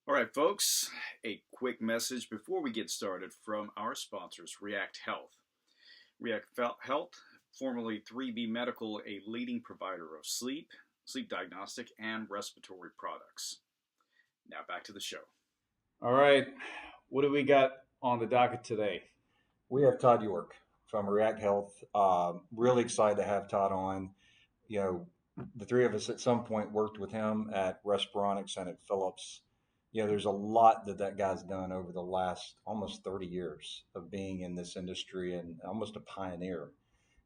All right, folks, a quick message before we get started from our sponsors, React Health. React Health, formerly 3B Medical, a leading provider of sleep diagnostic, and respiratory products. Now back to the show. All right, what do we got on the docket today? We have Tod York from React Health. Really excited to have Tod on. You know, the three of us at some point worked with him at Respironics and at Philips. There's a lot that guy's done over the last almost 30 years of being in this industry and almost a pioneer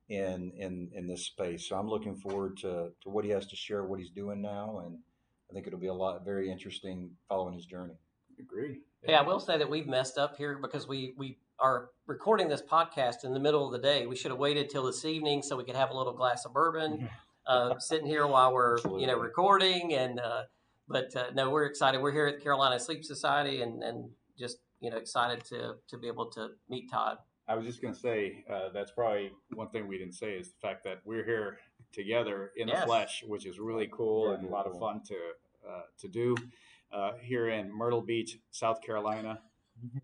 in this space. So I'm looking forward to what he has to share, what he's doing now, and I think it'll be very interesting following his journey. Agree. Hey, I will say that we've messed up here because we are recording this podcast in the middle of the day. We should have waited till this evening so we could have a little glass of bourbon sitting here while we're recording. But no, we're excited. We're here at the Carolina Sleep Society and just excited to be able to meet Tod. I was just going to say that's probably one thing we didn't say is the fact that we're here together in the flesh, which is really cool and a lot of fun to do. Here in Myrtle Beach, South Carolina,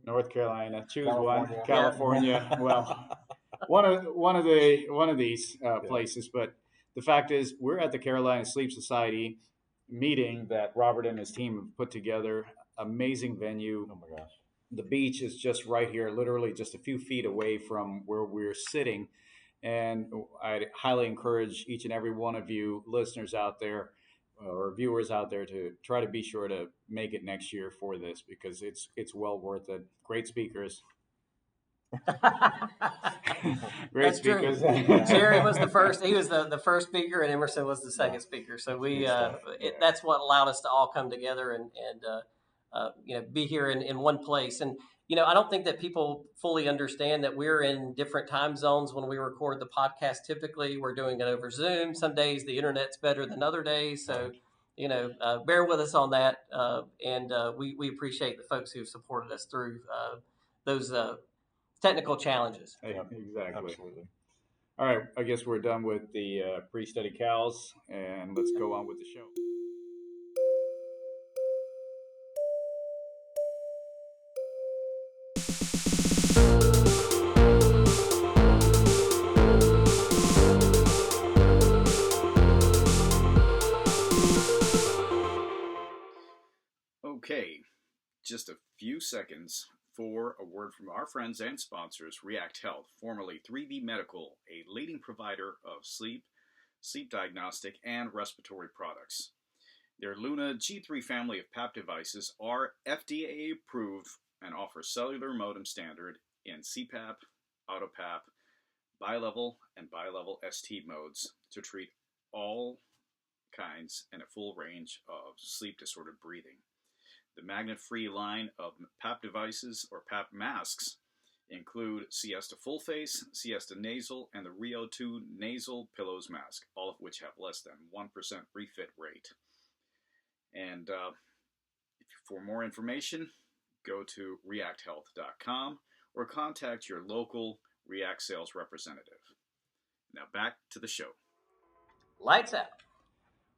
North Carolina, choose one, California. Well, one of these places. But the fact is, we're at the Carolina Sleep Society meeting that Robert and his team have put together. Amazing venue. Oh my gosh! The beach is just right here, literally just a few feet away from where we're sitting. And I highly encourage each and every one of you listeners out there or viewers out there to try to be sure to make it next year for this because it's well worth it. Great speakers. Great speakers. Jerry was the first. He was the first speaker, and Emerson was the second speaker. So that's what allowed us to all come together and be here in one place. And I don't think that people fully understand that we're in different time zones when we record the podcast. Typically, we're doing it over Zoom. Some days the internet's better than other days. So, bear with us on that. And we appreciate the folks who've supported us through those technical challenges. Exactly. Absolutely. All right. I guess we're done with the pre-study cows, and let's go on with the show. Okay, just a few seconds for a word from our friends and sponsors, React Health, formerly 3B Medical, a leading provider of sleep diagnostic, and respiratory products. Their Luna G3 family of PAP devices are FDA approved and offer cellular modem standard in CPAP, AutoPAP, bilevel, and bilevel ST modes to treat all kinds and a full range of sleep disordered breathing. The magnet-free line of PAP devices or PAP masks include Siesta Full Face, Siesta Nasal, and the Rio 2 Nasal Pillows Mask, all of which have less than 1% refit rate. And for more information, go to reacthealth.com or contact your local React sales representative. Now back to the show. Lights out.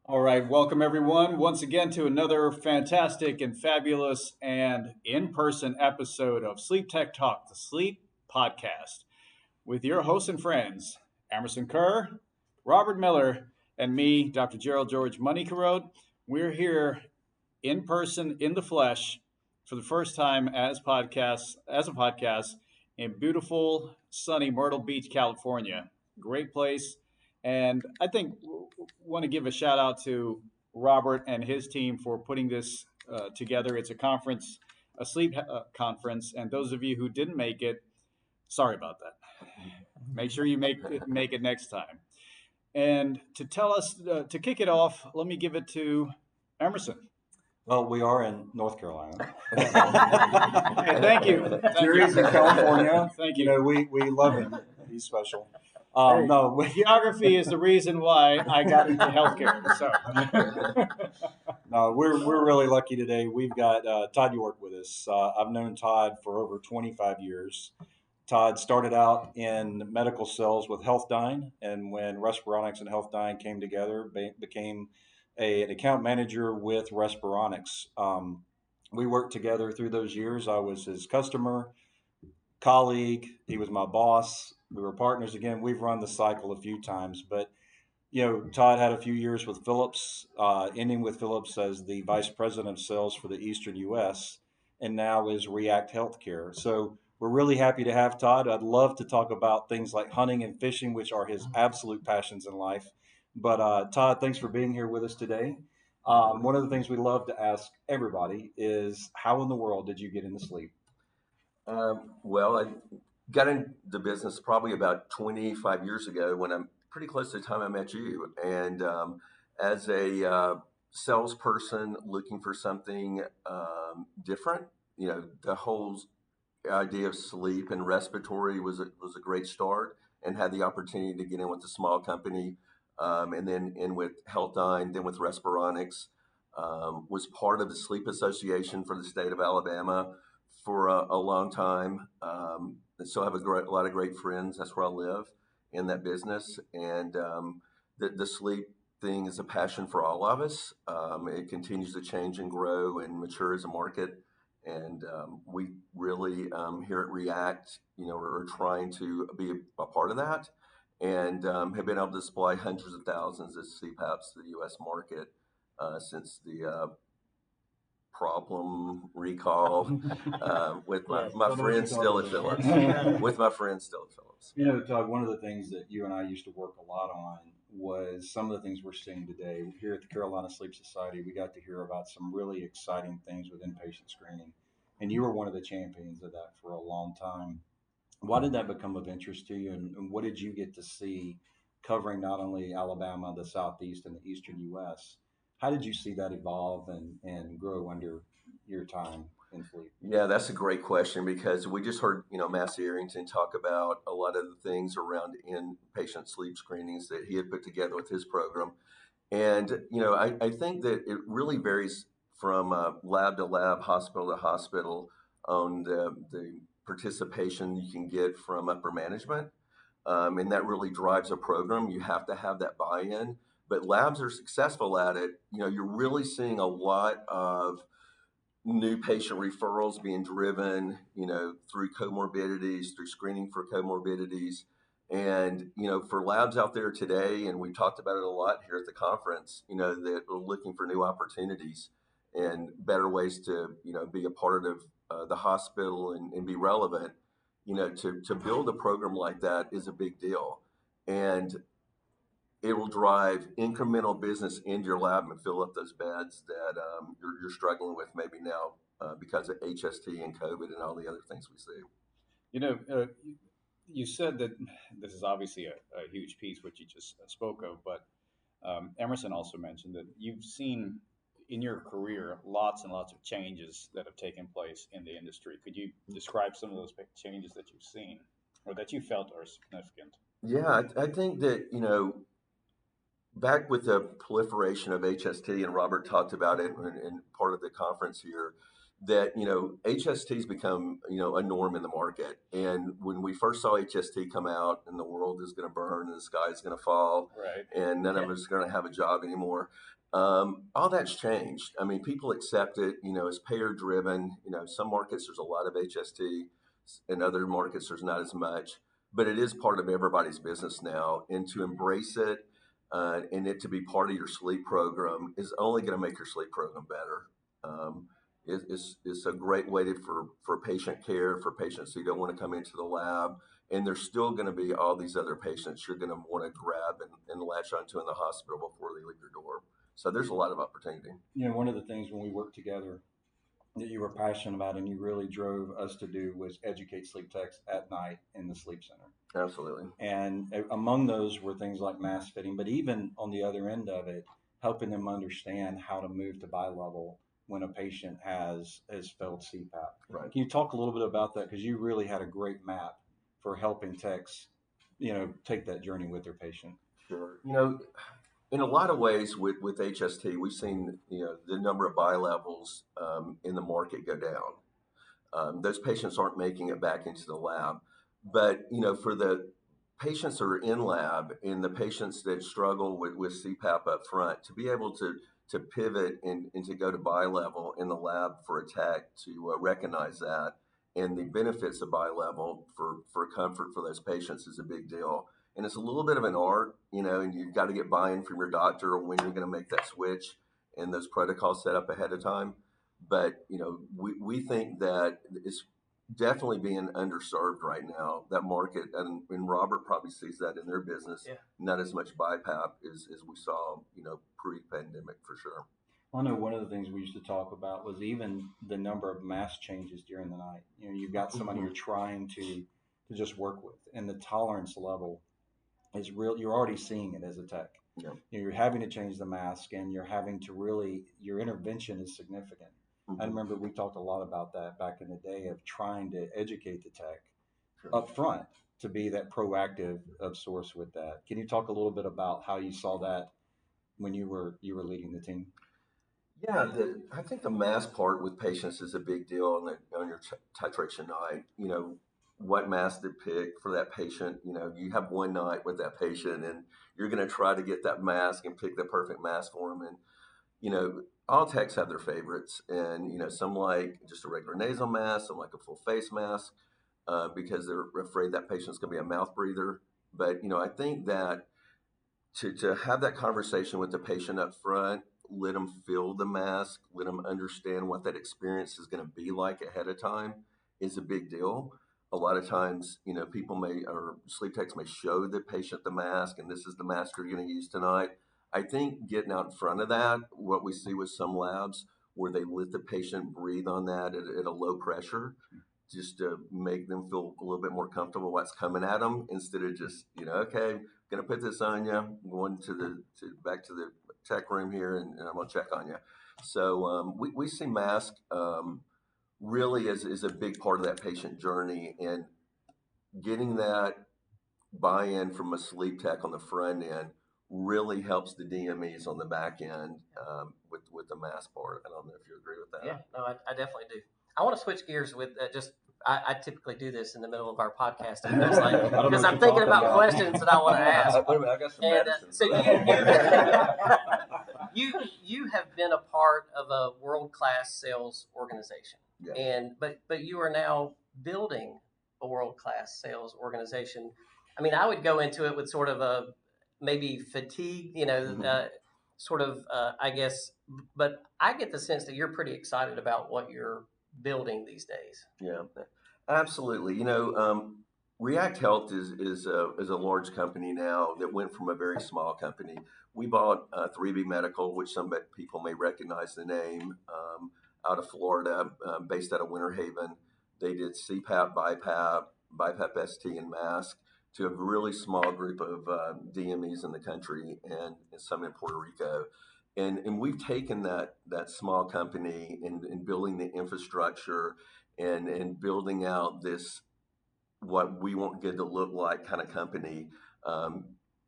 All right, welcome everyone once again to another fantastic and fabulous and in-person episode of SleepTech Talk, the Sleep Podcast, with your hosts and friends, Emerson Kerr, Robert Miller, and me, Dr. Gerald George Moneycarode. We're here in person, in the flesh, for the first time as a podcast in beautiful, sunny Myrtle Beach, California. Great place. And I think want to give a shout out to Robert and his team for putting this together. It's a conference, a sleep conference, and those of you who didn't make it, sorry about that. Make sure you make it next time. And to tell us, to kick it off, let me give it to Emerson. Well, we are in North Carolina. Thank you. Jerry's in California. Thank you. We love him. He's special. Geography is the reason why I got into healthcare. So, no, we're really lucky today. We've got Tod York with us. I've known Tod for over 25 years. Tod started out in medical sales with Healthdyne, and when Respironics and Healthdyne came together, became an account manager with Respironics. We worked together through those years. I was his customer, colleague. He was my boss. We were partners again. We've run the cycle a few times, but Tod had a few years with Philips, ending with Philips as the vice president of sales for the Eastern U.S., and now is React Healthcare. So we're really happy to have Tod. I'd love to talk about things like hunting and fishing, which are his absolute passions in life. But Tod, thanks for being here with us today. One of the things we love to ask everybody is, how in the world did you get into sleep? Well, I got into the business probably about 25 years ago when I'm pretty close to the time I met you. And as a salesperson looking for something different, the whole idea of sleep and respiratory was a great start, and had the opportunity to get in with a small company, and then in with Healthdyne, then with Respironics. Was part of the Sleep Association for the state of Alabama for a long time. I still have a lot of great friends. That's where I live, in that business. And the sleep thing is a passion for all of us. It continues to change and grow and mature as a market. And we really, here at React, are trying to be a part of that, and have been able to supply hundreds of thousands of CPAPs to the U.S. market since the problem recall with my friends still at Philips. With my friends still at Philips. Todd, one of the things that you and I used to work a lot on was some of the things we're seeing today. Here at the Carolina Sleep Society, we got to hear about some really exciting things with inpatient screening. And you were one of the champions of that for a long time. Why did that become of interest to you? And what did you get to see covering not only Alabama, the Southeast, and the Eastern U.S.? How did you see that evolve and grow under your time in sleep? Yeah, that's a great question, because we just heard, Massey Arrington talk about a lot of the things around inpatient sleep screenings that he had put together with his program. And, I think that it really varies from lab to lab, hospital to hospital, on the participation you can get from upper management. And that really drives a program. You have to have that buy-in. But labs are successful at it. You're really seeing a lot of new patient referrals being driven, through comorbidities, through screening for comorbidities. And, for labs out there today, and we talked about it a lot here at the conference, that are looking for new opportunities and better ways to, be a part of the hospital and be relevant, to build a program like that is a big deal. And it will drive incremental business into your lab and fill up those beds that you're struggling with maybe now because of HST and COVID and all the other things we see. You said that this is obviously a huge piece, which you just spoke of, but Emerson also mentioned that you've seen in your career lots and lots of changes that have taken place in the industry. Could you describe some of those changes that you've seen or that you felt are significant? Yeah, I think that, back with the proliferation of HST, and Robert talked about it in part of the conference here, that HST has become a norm in the market. And when we first saw HST come out, and the world is going to burn and the sky is going to fall, right, and none of us are going to have a job anymore, all that's changed. I mean, people accept it. It's payer driven. Some markets there's a lot of HST, in other markets there's not as much. But it is part of everybody's business now, and to embrace it. And it to be part of your sleep program is only going to make your sleep program better. It's a great way for patient care, for patients who don't want to come into the lab. And there's still going to be all these other patients you're going to want to grab and latch onto in the hospital before they leave your door. So there's a lot of opportunity. One of the things when we worked together that you were passionate about and you really drove us to do was educate sleep techs at night in the sleep center. Absolutely. And among those were things like mask fitting, but even on the other end of it, helping them understand how to move to bilevel when a patient has failed CPAP. Right. Can you talk a little bit about that? Because you really had a great map for helping techs, take that journey with their patient. Sure. In a lot of ways with HST, we've seen, the number of bilevels in the market go down. Those patients aren't making it back into the lab. But, for the patients that are in lab and the patients that struggle with CPAP up front, to be able to to pivot and to go to bi-level in the lab for a tech to recognize that. And the benefits of bi-level for comfort for those patients is a big deal. And it's a little bit of an art, and you've got to get buy-in from your doctor on when you're going to make that switch and those protocols set up ahead of time. But, we think that it's definitely being underserved right now, that market. And Robert probably sees that in their business, not as much BiPAP as we saw, pre-pandemic for sure. I know one of the things we used to talk about was even the number of mask changes during the night. You've got somebody you're trying to just work with, and the tolerance level is real. You're already seeing it as a tech. Yeah. You're having to change the mask, and you're having to really, your intervention is significant. I remember we talked a lot about that back in the day of trying to educate the tech up front to be that proactive of source with that. Can you talk a little bit about how you saw that when you were leading the team? Yeah, I think the mask part with patients is a big deal on your titration night. What mask to pick for that patient. You have one night with that patient, and you're going to try to get that mask and pick the perfect mask for them. And all techs have their favorites, and some like just a regular nasal mask, some like a full face mask, because they're afraid that patient's going to be a mouth breather. But I think that to have that conversation with the patient up front, let them feel the mask, let them understand what that experience is going to be like ahead of time is a big deal. A lot of times, people or sleep techs may show the patient the mask, and this is the mask you're going to use tonight. I think getting out in front of that, what we see with some labs where they let the patient breathe on that at a low pressure, just to make them feel a little bit more comfortable what's coming at them, instead of just, okay, I'm going to put this on you, I'm going back to the tech room here, and I'm going to check on you. So we see mask really is a big part of that patient journey, and getting that buy-in from a sleep tech on the front end really helps the DMEs on the back end with the mask part. I don't know if you agree with that. Yeah, no, I definitely do. I want to switch gears with I typically do this in the middle of our podcast, because I'm thinking about questions that I want to ask. Wait a minute, I got some medicine. So you have been a part of a world-class sales organization, but you are now building a world-class sales organization. I mean, I would go into it with sort of a maybe fatigue, I guess, but I get the sense that you're pretty excited about what you're building these days. Yeah, absolutely. React Health is a large company now that went from a very small company. We bought 3B Medical, which some people may recognize the name, out of Florida, based out of Winter Haven. They did CPAP, BiPAP ST, and mask to a really small group of DMEs in the country and some in Puerto Rico. And we've taken that small company and building the infrastructure and building out this, what we want good to look like kind of company,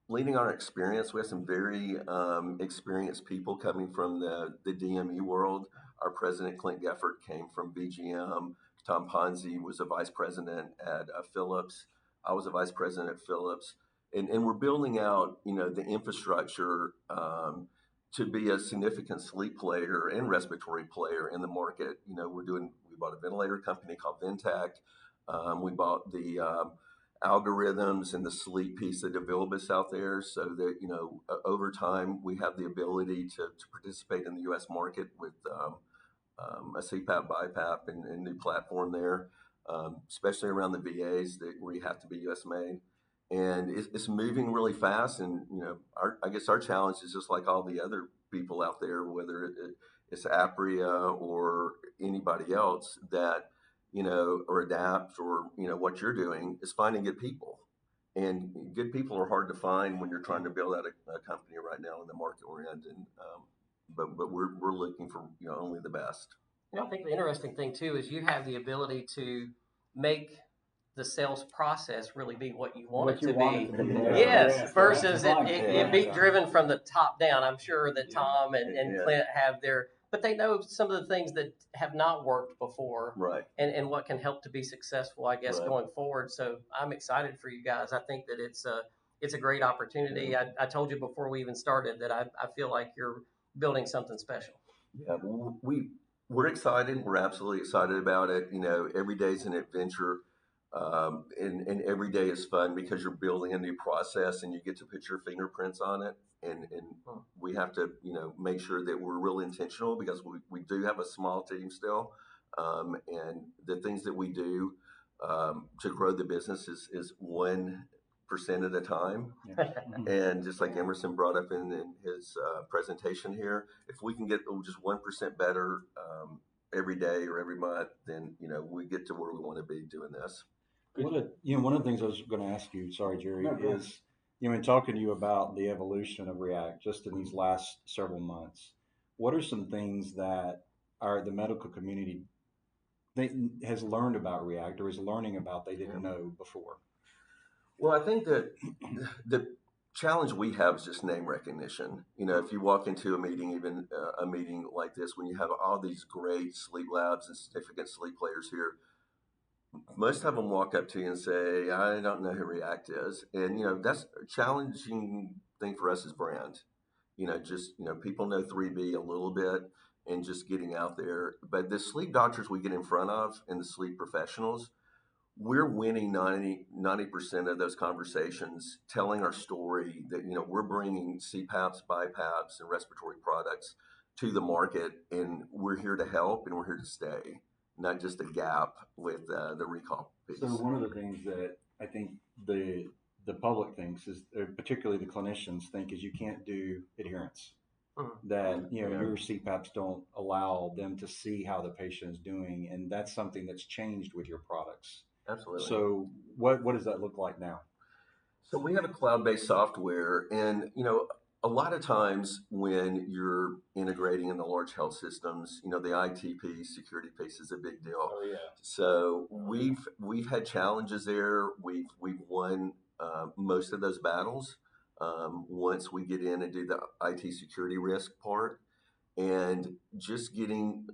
leaning on our experience. We have some very experienced people coming from the DME world. Our president, Clint Geffert, came from BGM. Tom Ponzi was a vice president at Philips. I was a vice president at Philips. And we're building out, the infrastructure to be a significant sleep player and respiratory player in the market. We bought a ventilator company called Ventec. We bought the algorithms and the sleep piece of Devilibus out there, so that over time we have the ability to participate in the U.S. market with a CPAP, BiPAP, and new platform there, especially around the VAs where you have to be U.S. made. And it's moving really fast. And, I guess our challenge is just like all the other people out there, whether it's Apria or anybody else that, or Adapt or, what you're doing is finding good people. And good people are hard to find when you're trying to build out a company right now in the market we're in. And, but we're looking for, only the best. I think the interesting thing too is you have the ability to make the sales process really be what you want it to be. Yes, versus it be driven from the top down. I'm sure that Tom and Clint have but they know some of the things that have not worked before, right? And what can help to be successful, I guess, going forward. So I'm excited for you guys. I think that it's a great opportunity. I told you before we even started that I feel like you're building something special. Yeah, we're excited. We're absolutely excited about it. Every day is an adventure, and every day is fun because you're building a new process and you get to put your fingerprints on it. And we have to, make sure that we're real intentional because we do have a small team still, and the things that we do to grow the business is 1% at a time. And just like Emerson brought up in his presentation here, if we can get just 1% better every day or every month, then we get to where we want to be doing this. One of the things I was going to ask you, sorry, Jerry, is in talking to you about the evolution of React just in these last several months, what are some things that the medical community has learned about React or is learning about they didn't know before? Well, I think that the challenge we have is just name recognition. If you walk into a meeting, even a meeting like this, when you have all these great sleep labs and significant sleep players here, most of them walk up to you and say, I don't know who React is. And, that's a challenging thing for us as brand. People know 3B a little bit and just getting out there. But the sleep doctors we get in front of and the sleep professionals, we're winning 90% of those conversations, telling our story that, we're bringing CPAPs, BiPAPs, and respiratory products to the market, and we're here to help and we're here to stay, not just a gap with the recall piece. So one of the things that I think the public thinks is, particularly the clinicians think, is you can't do adherence. That your CPAPs don't allow them to see how the patient is doing, and that's something that's changed with your products. Absolutely. So what does that look like now? So we have a cloud-based software, and a lot of times when you're integrating in the large health systems, the ITP security piece is a big deal. Oh yeah. So we've had challenges there. We've won most of those battles once we get in and do the IT security risk part, and just getting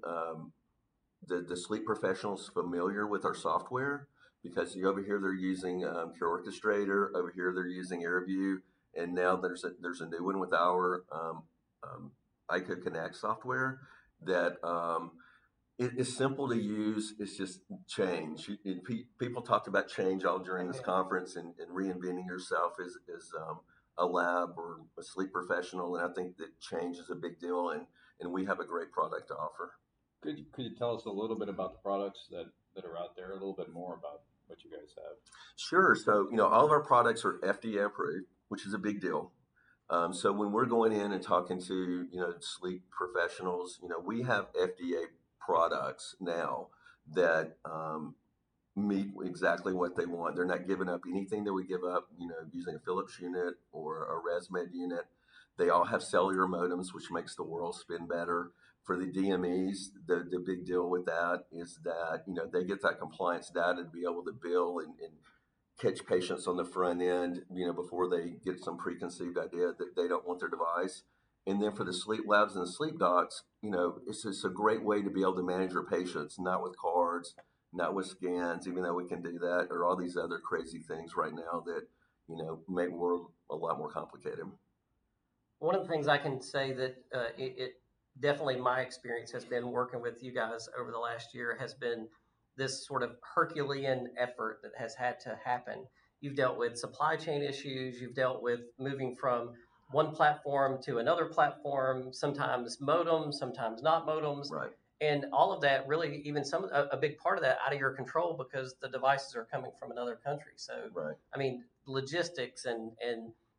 the sleep professionals familiar with our software. Because over here they're using Care Orchestrator, over here they're using AirView, and now there's a new one with our ICO Connect software that it is simple to use. It's just change. People talked about change all during this conference and reinventing yourself as a lab or a sleep professional, and I think that change is a big deal, and we have a great product to offer. Could you tell us a little bit about the products that are out there, a little bit more about what you guys have? Sure. So, all of our products are FDA approved, which is a big deal. So when we're going in and talking to, sleep professionals, we have FDA products now that meet exactly what they want. They're not giving up anything that we give up, using a Philips unit or a ResMed unit. They all have cellular modems, which makes the world spin better. For the DMEs, the big deal with that is that, they get that compliance data to be able to bill and catch patients on the front end, before they get some preconceived idea that they don't want their device. And then for the sleep labs and the sleep docs, it's just a great way to be able to manage your patients, not with cards, not with scans, even though we can do that, or all these other crazy things right now that, make the world a lot more complicated. One of the things I can say that it definitely my experience has been working with you guys over the last year has been this sort of Herculean effort that has had to happen. You've dealt with supply chain issues. You've dealt with moving from one platform to another platform, sometimes modems, sometimes not modems. Right. And all of that really, even a big part of that out of your control because the devices are coming from another country. So, right. I mean, logistics and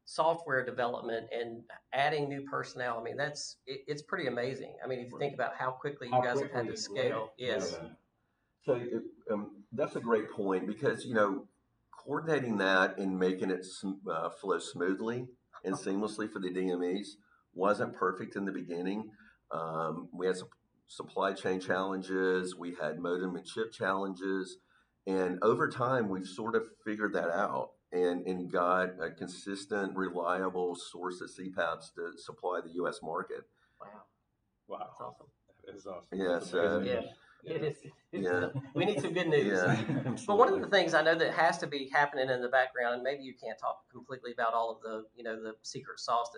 software development and adding new personnel. I mean, it's pretty amazing. I mean, if you think about how quickly you guys have had to scale. Yes. Yeah. So that's a great point because, coordinating that and making it flow smoothly and seamlessly for the DMEs wasn't perfect in the beginning. We had some supply chain challenges. We had modem and chip challenges. And over time, we've sort of figured that out and got a consistent, reliable source of CPAPs to supply the U.S. market. Wow. That's awesome. That is awesome. Yeah. So, it is. Yeah. We need some good news. Yeah. But one of the things I know that has to be happening in the background, and maybe you can't talk completely about all of the, the secret sauce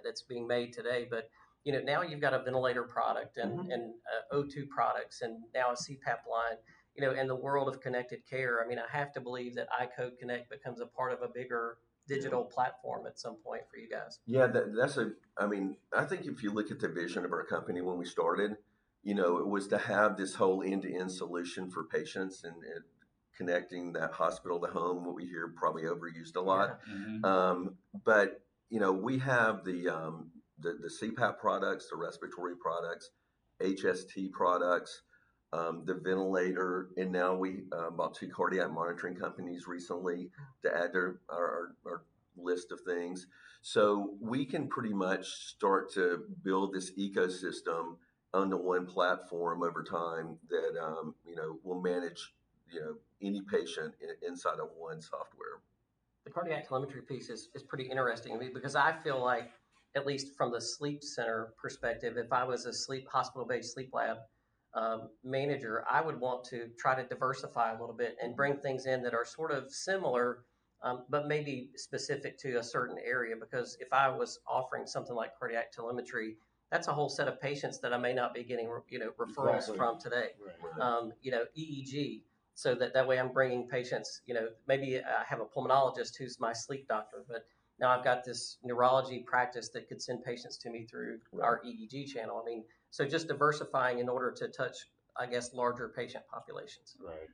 that's being made today, but now you've got a ventilator product and O2 products and now a CPAP line. In the world of connected care, I have to believe that iCode Connect becomes a part of a bigger digital platform at some point for you guys. Yeah, I think if you look at the vision of our company when we started, it was to have this whole end-to-end solution for patients and connecting that hospital to home, what we hear probably overused a lot. But, we have the CPAP products, the respiratory products, HST products, the ventilator, and now we bought 2 cardiac monitoring companies recently to add to our list of things. So we can pretty much start to build this ecosystem onto one platform over time that will manage any patient inside of one software. The cardiac telemetry piece is pretty interesting to me because I feel like, at least from the sleep center perspective, if I was a hospital-based sleep lab manager, I would want to try to diversify a little bit and bring things in that are sort of similar, but maybe specific to a certain area. Because if I was offering something like cardiac telemetry, that's a whole set of patients that I may not be getting referrals from today. EEG. So that way I'm bringing patients, maybe I have a pulmonologist who's my sleep doctor, but now I've got this neurology practice that could send patients to me through our EEG channel. So just diversifying in order to touch, I guess, larger patient populations. Right.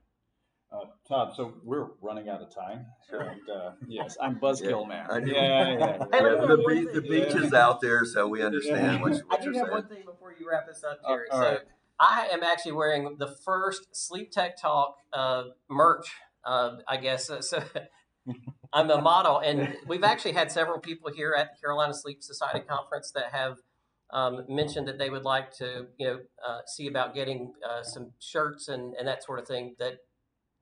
Todd, so we're running out of time. Sure. And, yes, I'm Buzzkill Man. The beach is out there, so we understand what I you're do have saying. one thing before you wrap this up, Jerry. All right. I am actually wearing the first SleepTech Talk merch, I guess. So I'm a model, and we've actually had several people here at the Carolina Sleep Society Conference that have mentioned that they would like to, see about getting some shirts and that sort of thing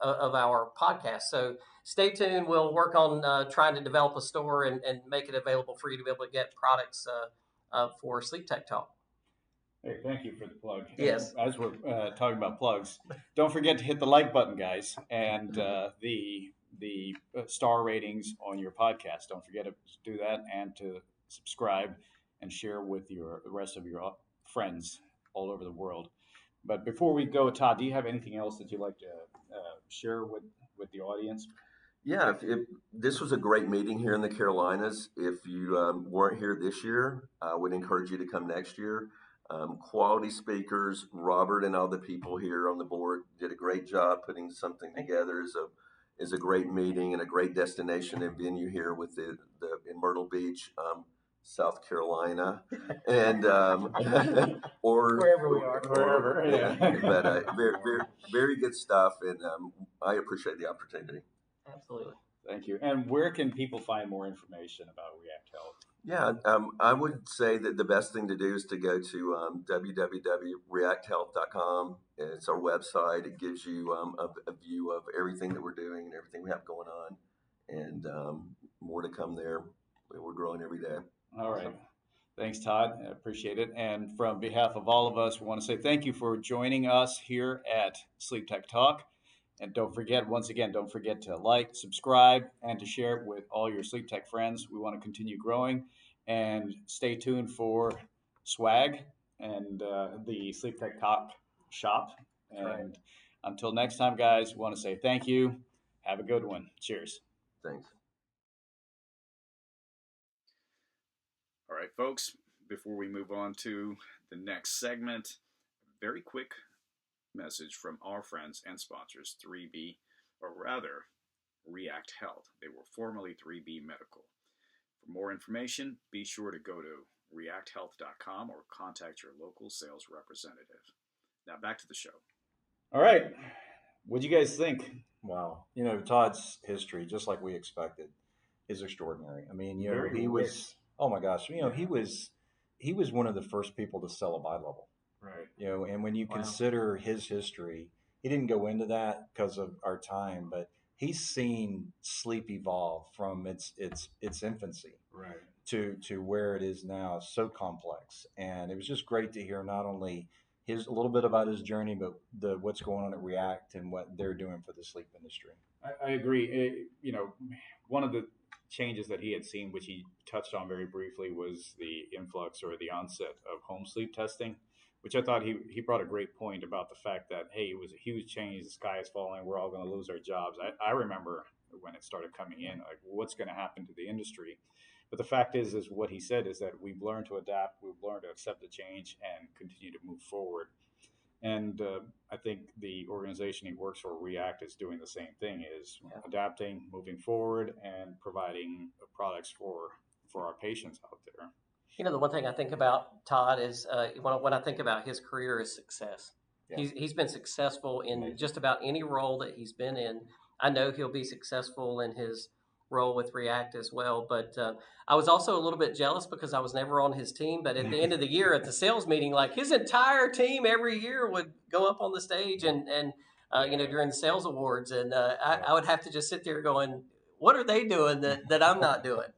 of our podcast. So stay tuned. We'll work on trying to develop a store and make it available for you to be able to get products for SleepTech Talk. Hey, thank you for the plug. Yes. As we're talking about plugs, don't forget to hit the like button, guys, and the star ratings on your podcast. Don't forget to do that and to subscribe and share with the rest of your friends all over the world. But before we go, Todd, do you have anything else that you'd like to share with the audience? Yeah, this was a great meeting here in the Carolinas. If you weren't here this year, I would encourage you to come next year. Quality speakers, Robert and all the people here on the board did a great job putting something together. Is a great meeting and a great destination and venue here with the in Myrtle Beach, South Carolina, and or wherever we are, wherever. Yeah. But very, very, very good stuff, and I appreciate the opportunity. Absolutely. Thank you. And where can people find more information about React Health? Yeah, I would say that the best thing to do is to go to www.reacthealth.com. It's our website. It gives you a view of everything that we're doing and everything we have going on, and more to come there. We're growing every day. All right. Thanks, Todd. I appreciate it. And from behalf of all of us, we want to say thank you for joining us here at SleepTech Talk. And don't forget to like, subscribe, and to share it with all your SleepTech friends. We want to continue growing, and stay tuned for swag and the SleepTech Talk shop. And until next time, guys, we want to say thank you. Have a good one. Cheers. Thanks. All right, folks, before we move on to the next segment, very quick message from our friends and sponsors, 3B, or rather, React Health. They were formerly 3B Medical. For more information, be sure to go to reacthealth.com or contact your local sales representative. Now back to the show. All right. What do you guys think? Wow. Todd's history, just like we expected, is extraordinary. He was, oh my gosh, he was one of the first people to sell a bi-level. Right. And when you consider his history, he didn't go into that because of our time, but he's seen sleep evolve from its infancy to where it is now, so complex. And it was just great to hear not only a little bit about his journey, but what's going on at React and what they're doing for the sleep industry. I agree. One of the changes that he had seen, which he touched on very briefly, was the influx or the onset of home sleep testing, which I thought he brought a great point about the fact that, hey, it was a huge change. The sky is falling. We're all going to lose our jobs. I remember when it started coming in, like, what's going to happen to the industry? But the fact is what he said is that we've learned to adapt. We've learned to accept the change and continue to move forward. And I think the organization he works for, React, is doing the same thing, is adapting, moving forward, and providing products for our patients out there. You know, the one thing I think about Tod is when I think about his career is success. Yeah. He's been successful in just about any role that he's been in. I know he'll be successful in his role with React as well. But I was also a little bit jealous because I was never on his team. But at the end of the year at the sales meeting, like his entire team every year would go up on the stage and you know, during the sales awards. And I would have to just sit there going, what are they doing that I'm not doing?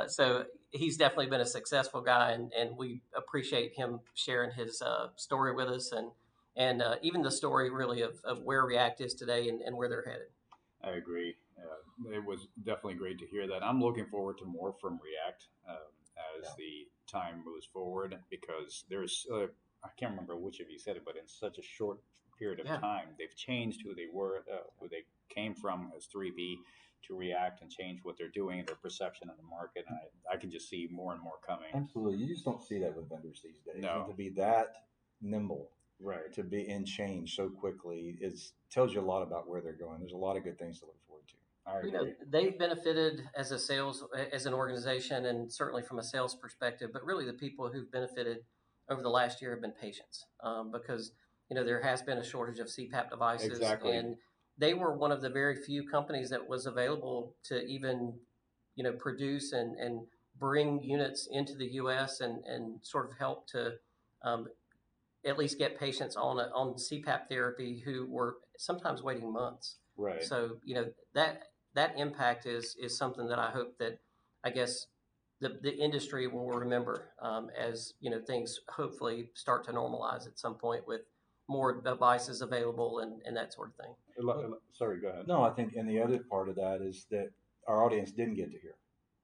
So he's definitely been a successful guy, and we appreciate him sharing his story with us and even the story really of where React is today and where they're headed. I agree. It was definitely great to hear that. I'm looking forward to more from React as the time moves forward, because there's, I can't remember which of you said it, but in such a short period of time, they've changed who they were, who they came from as 3B to React, and change what they're doing and their perception in the market. And I can just see more and more coming. Absolutely. You just don't see that with vendors these days. No. And to be that nimble, right, to be in change so quickly, tells you a lot about where they're going. There's a lot of good things to look forward to. You know, they've benefited as an organization, and certainly from a sales perspective, but really the people who've benefited over the last year have been patients, because, you know, there has been a shortage of CPAP devices. Exactly. And they were one of the very few companies that was available to even, you know, produce and bring units into the U.S. and sort of help to at least get patients on CPAP therapy who were sometimes waiting months. Right. So, you know, that impact is something that I hope that, I guess, the industry will remember as, you know, things hopefully start to normalize at some point with more devices available and that sort of thing. Sorry, go ahead. No, I think, and the other part of that is that our audience didn't get to hear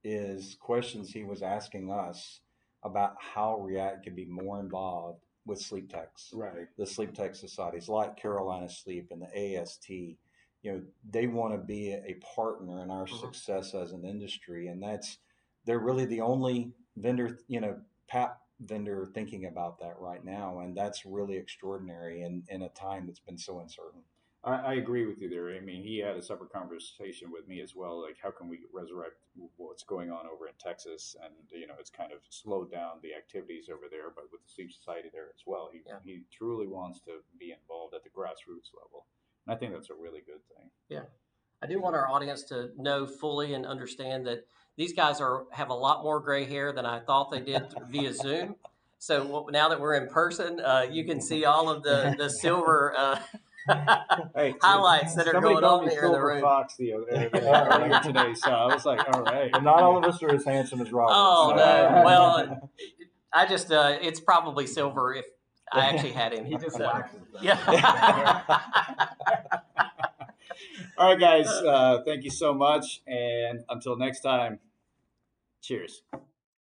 is questions he was asking us about how React could be more involved with sleep techs, right? The sleep tech societies like Carolina Sleep and the AST. You know, they want to be a partner in our success as an industry, and they're really the only vendor, you know, PAP vendor thinking about that right now, and that's really extraordinary in a time that's been so uncertain. I agree with you there. I mean, he had a separate conversation with me as well. Like, how can we resurrect what's going on over in Texas? And, you know, it's kind of slowed down the activities over there, but with the Sleep Society there as well, he truly wants to be involved at the grassroots level. And I think that's a really good thing. Yeah. I do want our audience to know fully and understand that these guys have a lot more gray hair than I thought they did via Zoom. So now that we're in person, you can see all of the silver highlights that are going on here in the room. Fox earlier today, so I was like, all right. And not all of us are as handsome as Robert. Oh, no. Well, I just, it's probably silver if I actually had him. He just waxes them. Yeah. All right, guys. Thank you so much. And until next time, cheers.